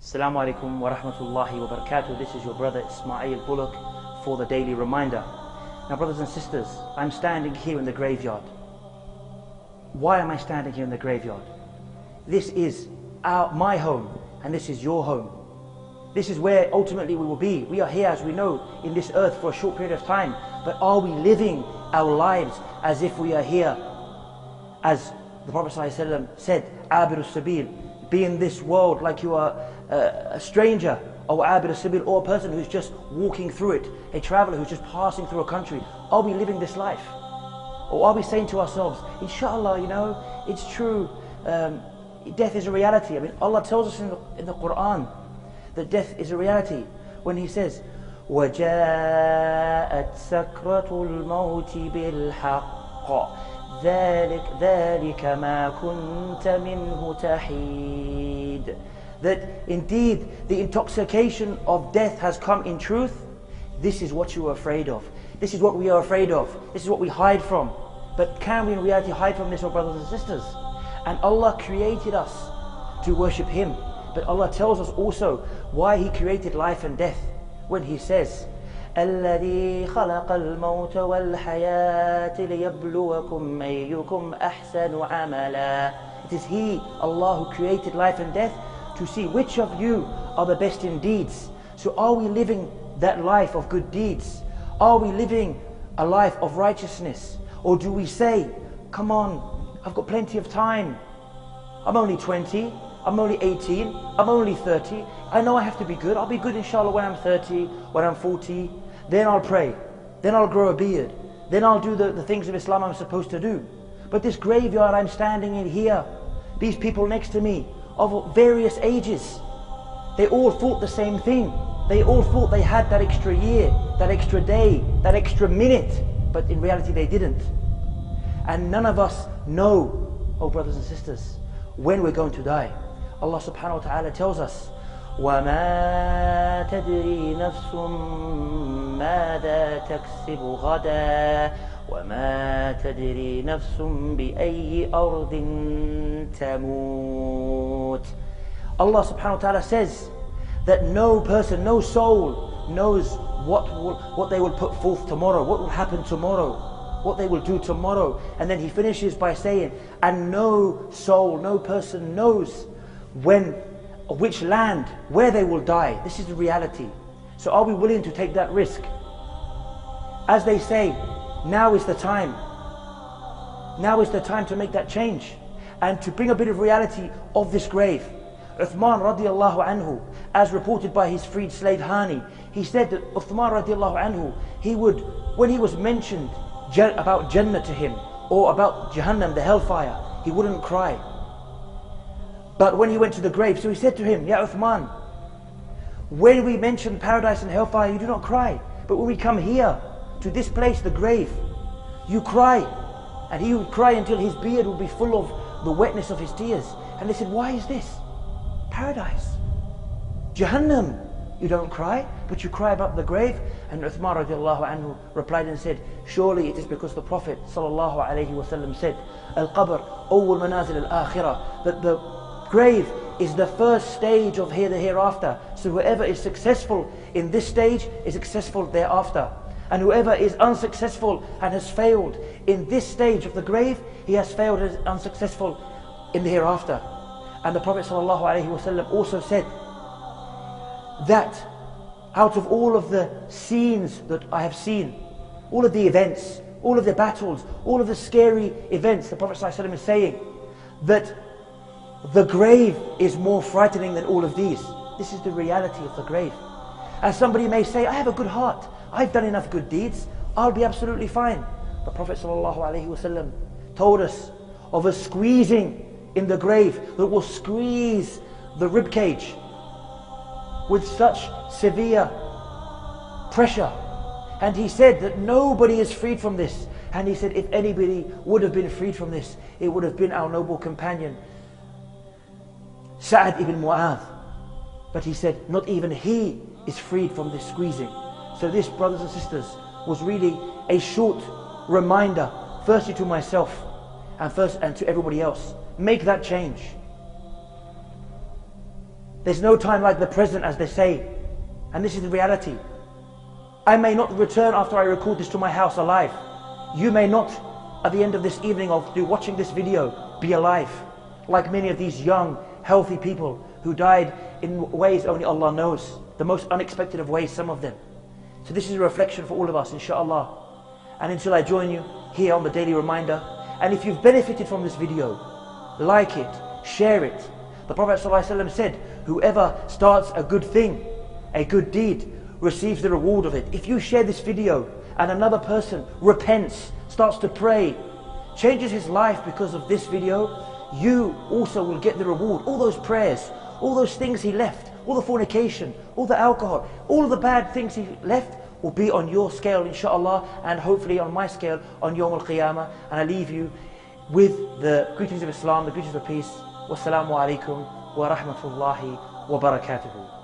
Assalamu alaikum wa rahmatullahi wa barakatuh. This is your brother Ismail Bullock for the daily reminder. Now, brothers and sisters, I'm standing here in the graveyard. Why am I standing here in the graveyard? This is my home and this is your home. This is where ultimately we will be. We are here, as we know, in this earth for a short period of time. But are we living our lives as if we are here? As the Prophet ﷺ said, Abir Sabil, be in this world like you are a stranger, or Abir Sabil, or a person who's just walking through it, a traveler who's just passing through a country. Are we living this life? Or are we saying to ourselves, inshallah, it's true, death is a reality. I mean, Allah tells us in the Quran that death is a reality when He says, وَجَاءَتْ سَكْرَةُ الْمَوْتِ بِالْحَقِّ ذَلِكَ مَا كُنْتَ مِنْهُ تَحِيدٌ. That indeed the intoxication of death has come in truth. This is what you are afraid of. This is what we are afraid of. This is what we hide from. But can we in reality hide from this, our brothers and sisters? And Allah created us to worship Him. But Allah tells us also why He created life and death when He says, الذي خلق الموت والحياة ليبلوكم أيكم أحسن عملا. It is He, Allah, who created life and death to see which of you are the best in deeds. So are we living that life of good deeds? Are we living a life of righteousness? Or do we say, come on, I've got plenty of time. I'm only 20, I'm only 18, I'm only 30. I know I have to be good. I'll be good inshallah when I'm 30, when I'm 40. Then I'll pray. Then I'll grow a beard. Then I'll do the things of Islam I'm supposed to do. But this graveyard I'm standing in here, these people next to me, of various ages, they all thought the same thing. They all thought they had that extra year, that extra day, that extra minute. But in reality they didn't. And none of us know, oh brothers and sisters, when we're going to die. Allah subhanahu wa ta'ala tells us, وَمَا تَدْرِي نَفْسٌ مَاذَا تَكْسِبُ غَدًا وَمَا تَدْرِي نَفْسٌ بِأَيِّ أَرْضٍ تَمُوتُ. Allah subhanahu wa ta'ala says that no person, no soul knows what they will put forth tomorrow, what will happen tomorrow, what they will do tomorrow. And then He finishes by saying, and no soul, no person knows which land, where they will die. This is the reality. So are we willing to take that risk? As they say, now is the time. Now is the time to make that change and to bring a bit of reality of this grave. Uthman radiallahu anhu, as reported by his freed slave Hani, he said that Uthman radiallahu anhu, he would, when he was mentioned about Jannah to him or about Jahannam, the hellfire, he wouldn't cry. But when he went to the grave, so he said to him, Ya Uthman, when we mention paradise and hellfire, you do not cry. But when we come here, to this place, the grave, you cry. And he would cry until his beard would be full of the wetness of his tears. And they said, why is this? Paradise. Jahannam, you don't cry, but you cry about the grave. And Uthman radiallahu anhu replied and said, surely it is because the Prophet sallallahu alayhi wasallam said, Al-Qabr, awwal manazil al-akhirah, that the grave is the first stage of the hereafter. So whoever is successful in this stage is successful thereafter. And whoever is unsuccessful and has failed in this stage of the grave, he has failed and is unsuccessful in the hereafter. And the Prophet ﷺ also said that out of all of the scenes that I have seen, all of the events, all of the battles, all of the scary events, the Prophet ﷺ is saying that the grave is more frightening than all of these. This is the reality of the grave. And somebody may say, I have a good heart, I've done enough good deeds, I'll be absolutely fine. The Prophet ﷺ told us of a squeezing in the grave that will squeeze the rib cage with such severe pressure. And He said that nobody is freed from this. And He said if anybody would have been freed from this, it would have been our noble companion Sa'ad ibn Mu'adh. But He said not even he is freed from this squeezing. So this, brothers and sisters, was really a short reminder, firstly to myself and to everybody else. Make that change. There's no time like the present, as they say. And this is the reality. I may not return after I record this to my house alive. You may not, at the end of this evening of watching this video, be alive. Like many of these young, healthy people who died in ways only Allah knows. The most unexpected of ways, some of them. So this is a reflection for all of us, inshallah. And until I join you here on the Daily Reminder. And if you've benefited from this video, like it, share it. The Prophet ﷺ said, whoever starts a good thing, a good deed, receives the reward of it. If you share this video and another person repents, starts to pray, changes his life because of this video, you also will get the reward. All those prayers, all those things he left, all the fornication, all the alcohol, all of the bad things he left will be on your scale, inshallah, and hopefully on my scale on Yawm al-Qiyamah. And I leave you with the greetings of Islam, the greetings of peace. Wassalamu alaikum wa rahmatullahi wa barakatuhu.